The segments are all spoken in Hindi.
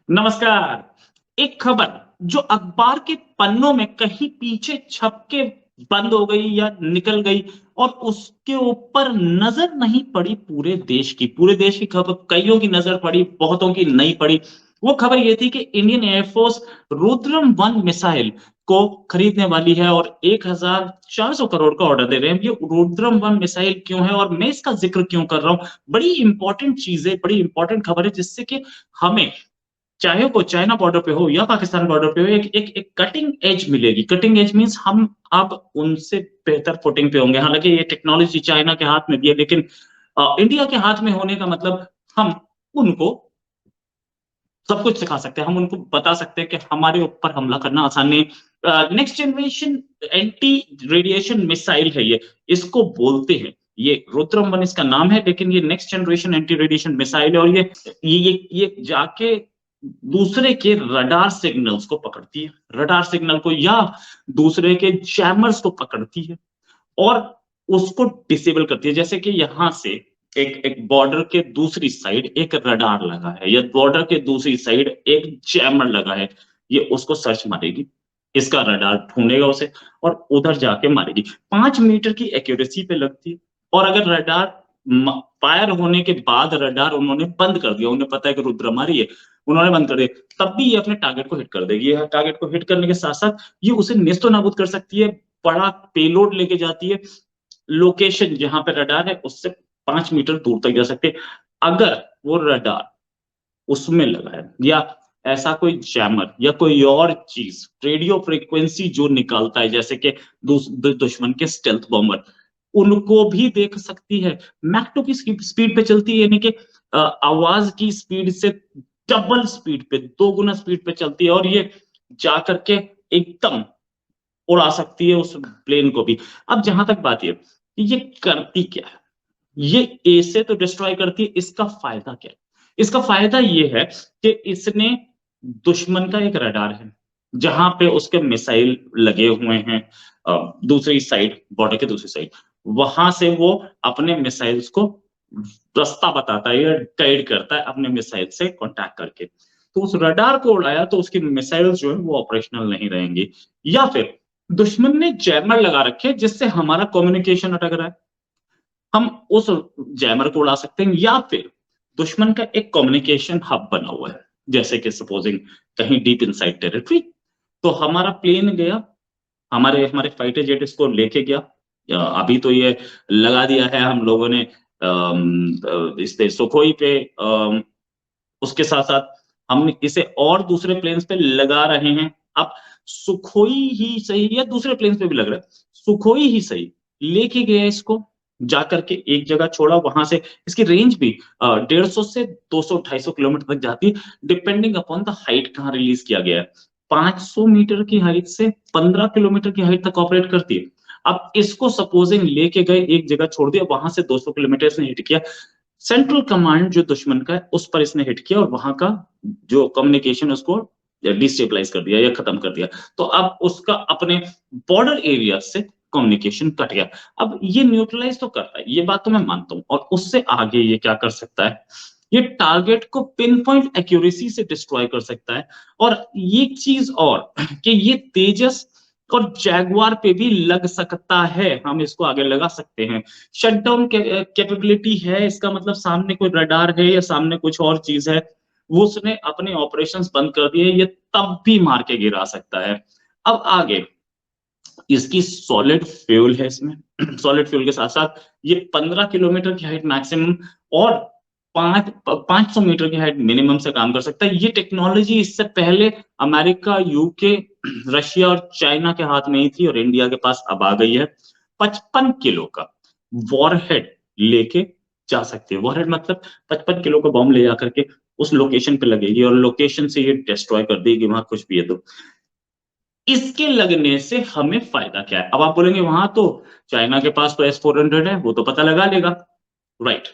नमस्कार। एक खबर जो अखबार के पन्नों में कहीं पीछे छप के बंद हो गई या निकल गई और उसके ऊपर नजर नहीं पड़ी पूरे देश की खबर कईयों की नजर पड़ी, बहुतों की नहीं पड़ी। वो खबर ये थी कि इंडियन एयरफोर्स रुद्रम 1 मिसाइल को खरीदने वाली है और 1400 करोड़ का ऑर्डर दे रहे हैं। ये रुद्रम 1 मिसाइल क्यों है और मैं इसका जिक्र क्यों कर रहा हूं? बड़ी इंपॉर्टेंट चीज है, बड़ी इंपॉर्टेंट खबर है, जिससे कि हमें, चाहे वो चाइना बॉर्डर पे हो या पाकिस्तान बॉर्डर पे हो, एक कटिंग एज मिलेगी। कटिंग एज मींस हम अब उनसे बेहतर फुटिंग पे होंगे। हालांकि ये टेक्नोलॉजी चाइना के हाथ में भी है, लेकिन इंडिया के हाथ में होने का मतलब हम उनको सब कुछ सिखा सकते हैं। हम उनको बता सकते हैं कि हमारे ऊपर हमला करना आसान नहीं। Next generation anti radiation missile है ये, इसको बोलते हैं। ये रुद्रम 1 इसका नाम है, लेकिन ये next generation anti radiation missile है और ये जाके दूसरे के रडार सिग्नल्स को पकड़ती है, रडार सिग्नल को या दूसरे के जैमर्स को पकड़ती है और उसको डिसेबल करती है। जैसे कि यहां से एक एक बॉर्डर के दूसरी साइड एक रडार लगा है या बॉर्डर के दूसरी साइड एक जैमर लगा है, ये उसको सर्च मारेगी, इसका रडार ढूंढेगा उसे और उधर जाके मारेगी। 5 मीटर की एक्यूरेसी पे लगती है। और अगर रडार फायर होने के बाद रडार उन्होंने बंद कर दिया, उन्हें पता है कि रुद्र मारी है, उन्होंने बंद कर दिया, तब भी ये अपने टारगेट को हिट कर देगी। ये टारगेट को हिट करने के साथ साथ ये उसे नेस्तो नाबूद कर सकती है। बड़ा पेलोड लेके जाती है, लोकेशन जहां पे रडार है उससे 5 मीटर दूर तक जा सकते हैं। अगर वो रडार उसमें लगा है या ऐसा कोई जैमर या कोई और चीज रेडियो फ्रीक्वेंसी जो निकालता है, जैसे कि दुश्मन के स्टेल्थ बॉम्बर, उनको भी देख सकती है। मैक 2 की स्पीड पे चलती है, यानी कि आवाज की स्पीड से डबल स्पीड पे, 2 गुना स्पीड पे चलती है और ये जाकर के एकदम उड़ा सकती है उस प्लेन को भी। अब जहां तक बात ये कि ये करती क्या है, ये ए से तो डिस्ट्रॉय करती है, इसका फायदा क्या है? इसका फायदा ये है कि इसने दुश्मन का एक रडार है जहां पे उसके मिसाइल लगे हुए हैं, दूसरी साइड, बॉर्डर के दूसरी साइड, वहां से वो अपने मिसाइल्स को रास्ता बताता है या गाइड करता है अपने मिसाइल से कांटेक्ट करके। तो उस रडार को उड़ाया तो उसकी मिसाइल्स जो है वो ऑपरेशनल नहीं रहेंगी। या फिर दुश्मन ने जैमर लगा रखे जिससे हमारा कम्युनिकेशन अटक रहा है, हम उस जैमर को उड़ा सकते हैं। या फिर दुश्मन का एक कम्युनिकेशन हब बना हुआ है, जैसे कि सपोजिंग कहीं डीप इनसाइड टेरिटरी, तो हमारा प्लेन गया, हमारे हमारे फाइटर जेट इसको लेके गया। अभी तो ये लगा दिया है हम लोगों ने इस पे सुखोई पे, उसके साथ साथ हम इसे और दूसरे प्लेन्स पे लगा रहे हैं। अब सुखोई ही सही या दूसरे प्लेन्स पे भी लग रहा है, सुखोई ही सही लेके गया इसको, जाकर के एक जगह छोड़ा, वहां से इसकी रेंज भी 150 से 200-250 किलोमीटर तक जाती है, डिपेंडिंग अपॉन द हाइट कहाँ रिलीज किया गया है। 500 मीटर की हाइट से 15 किलोमीटर की हाइट तक ऑपरेट करती है। अब इसको सपोजिंग लेके गए, एक जगह छोड़ दिया, वहां से 200 किलोमीटर से हिट किया, सेंट्रल कमांड जो दुश्मन का है उस पर इसने हिट किया और वहां का जो कम्युनिकेशन उसको डिस्टेबलाइज कर दिया या खत्म कर दिया। तो अब उसका अपने बॉर्डर एरिया से कम्युनिकेशन कट गया। अब ये न्यूट्रलाइज तो करता है, ये बात तो मैं मानता हूं, और उससे आगे ये क्या कर सकता है, ये टारगेट को पिन पॉइंट एक्यूरेसी से डिस्ट्रॉय कर सकता है। और ये चीज और कि ये तेजस और जैगवार पे भी लग सकता है, हम इसको आगे लगा सकते हैं। शटडाउन कैपेबिलिटी है, इसका मतलब सामने कोई रडार है या सामने कुछ और चीज है, वो उसने अपने ऑपरेशंस बंद कर दिए, ये तब भी मार के गिरा सकता है। अब आगे इसकी सॉलिड फ्यूल है इसमें, सॉलिड फ्यूल के साथ साथ ये 15 किलोमीटर की हाइट मैक्सिमम और 500 मीटर की हाइट मिनिमम से काम कर सकता है। ये टेक्नोलॉजी इससे पहले अमेरिका, यूके, रशिया और चाइना के हाथ में ही थी और इंडिया के पास अब आ गई है। 55 किलो का वॉरहेड लेके जा सकती है। वॉरहेड मतलब 55 किलो का बॉम्ब ले जाकर के उस लोकेशन पे लगेगी और लोकेशन से ये डिस्ट्रॉय कर देगी वहां कुछ भी है तो। इसके लगने से हमें फायदा क्या है? अब आप बोलेंगे वहां तो चाइना के पास तो S-400 है, वो तो पता लगा लेगा। राइट,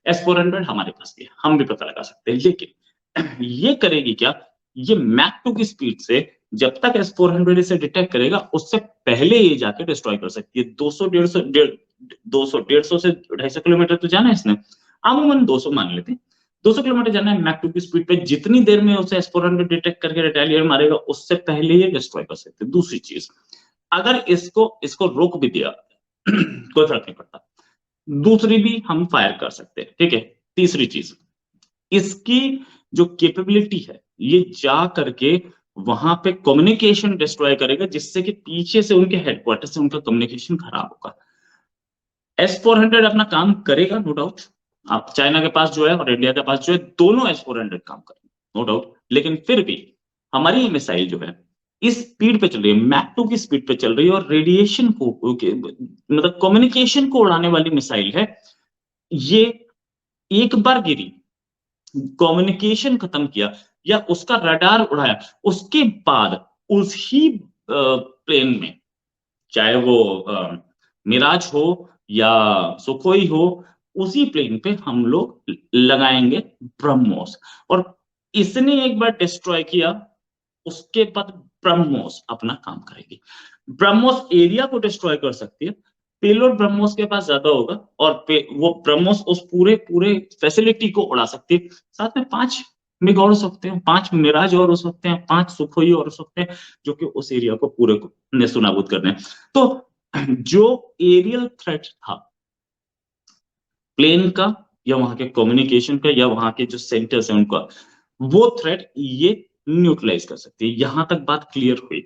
S-400 हमारे पास भी है, हम भी पता लगा सकते हैं, लेकिन ये करेगी क्या? ये मैक 2 की स्पीड से जब तक S-400 इसे डिटेक्ट करेगा उससे पहले ये जाके डिस्ट्रॉय कर सकती है। 200 150 से 250 किलोमीटर तो जाना है इसने, अमूमन 200 मान लेते हैं। 200 किलोमीटर जाना है मैक 2 की स्पीड पे, जितनी देर में उसे S-400 डिटेक्ट करके रिटेलिएट मारेगा उससे पहले ये डिस्ट्रॉय कर सकते हैं। दूसरी चीज, अगर इसको रोक भी दिया कोई फर्क नहीं पड़ता, दूसरी भी हम फायर कर सकते हैं, ठीक है। तीसरी चीज, इसकी जो कैपेबिलिटी है, ये जा करके वहां पे कम्युनिकेशन डिस्ट्रॉय करेगा, जिससे कि पीछे से उनके हेडक्वार्टर से उनका कम्युनिकेशन खराब होगा। S-400 अपना काम करेगा, नो डाउट। आप चाइना के पास जो है और इंडिया के पास जो है, दोनों S-400 काम करेंगे, नो डाउट। लेकिन फिर भी हमारी ये मिसाइल जो है इस स्पीड पे चल रही है, मैक 2 की स्पीड पे चल रही है, और रेडिएशन को मतलब कम्युनिकेशन को उड़ाने वाली मिसाइल है ये। एक बार गिरी, कम्युनिकेशन खत्म किया या उसका रडार उड़ाया, उसके बाद उसी प्लेन में, चाहे वो मिराज हो या सुखोई हो, उसी प्लेन पे हम लोग लगाएंगे ब्रह्मोस। और इसने एक बार डिस्ट्रॉय किया, उसके बाद ब्रह्मोस अपना काम करेगी। ब्रह्मोस एरिया को डिस्ट्रॉय कर सकती है, पेलोड ब्रह्मोस के पास ज्यादा होगा, और वो ब्रह्मोस उस पूरे पूरे फैसिलिटी को उड़ा सकती है। साथ में 5 मिग और हो सकते हैं, 5 मिराज और हो सकते हैं, 5 सुखोई और हो सकते हैं, जो कि उस एरिया को पूरे को नेस्तनाबूद कर रहे हैं। तो जो एरियल थ्रेट था प्लेन का, या वहां के कम्युनिकेशन का, या वहां के जो सेंटर्स हैं उनका, वो थ्रेट ये न्यूट्रलाइज कर सकती है। यहां तक बात क्लियर हुई।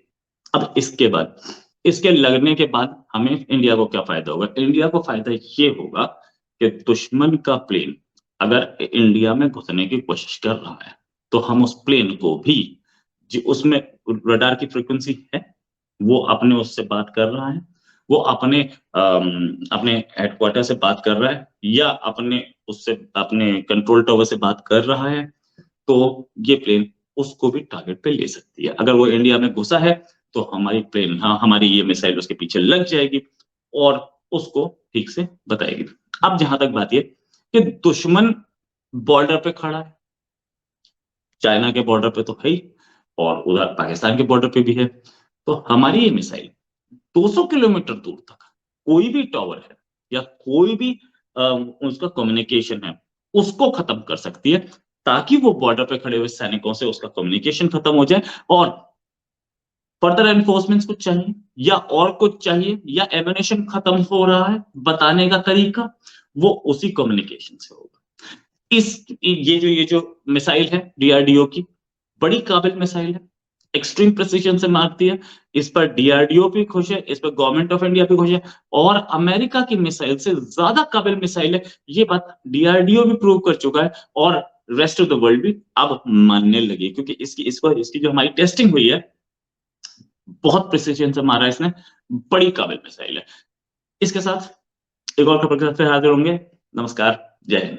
अब इसके बाद, इसके लगने के बाद हमें इंडिया को क्या फायदा होगा? इंडिया को फायदा ये होगा कि दुश्मन का प्लेन अगर इंडिया में घुसने की कोशिश कर रहा है, तो हम उस प्लेन को भी, जो उसमें रडार की फ्रीक्वेंसी है, वो अपने उससे बात कर रहा है, वो अपने हेडक्वार्टर से बात कर रहा है, या अपने कंट्रोल टावर से बात कर रहा है, तो ये प्लेन उसको भी टारगेट पे ले सकती है। अगर वो इंडिया में घुसा है, तो हमारी प्लेन, हाँ, हमारी ये मिसाइल उसके पीछे लग जाएगी और उसको ठीक से बताएगी। अब जहां तक बात ये कि दुश्मन बॉर्डर पे खड़ा है, चाइना के बॉर्डर पे तो है ही, और उधर पाकिस्तान के बॉर्डर पे भी है, तो हमारी ये मिसाइल 200 किलोमीटर दूर तक कोई भी टावर है या कोई भी उसका कम्युनिकेशन है, उसको खत्म कर सकती है, ताकि वो बॉर्डर पे खड़े हुए सैनिकों से उसका कम्युनिकेशन खत्म हो जाए, और फर्दर एनफोर्समेंट कुछ चाहिए या और कुछ चाहिए, या एमिनेशन खत्म हो रहा है बताने का तरीका, वो उसी कम्युनिकेशन से होगा। ये जो मिसाइल है डीआरडीओ की, बड़ी काबिल मिसाइल है, एक्सट्रीम प्रिसीजन से मारती है। इस पर डीआरडीओ भी खुश है, इस पर गवर्नमेंट ऑफ इंडिया भी खुश है, और अमेरिका की मिसाइल से ज्यादा काबिल मिसाइल है, ये बात डीआरडीओ भी प्रूव कर चुका है, और रेस्ट ऑफ द वर्ल्ड भी अब मानने लगी, क्योंकि इसकी जो हमारी टेस्टिंग हुई है, बहुत प्रिसीजन से मारा है इसने, बड़ी काबिल मिसाइल है। इसके साथ एक और खबर के साथ फिर हाजिर होंगे। नमस्कार, जय हिंद।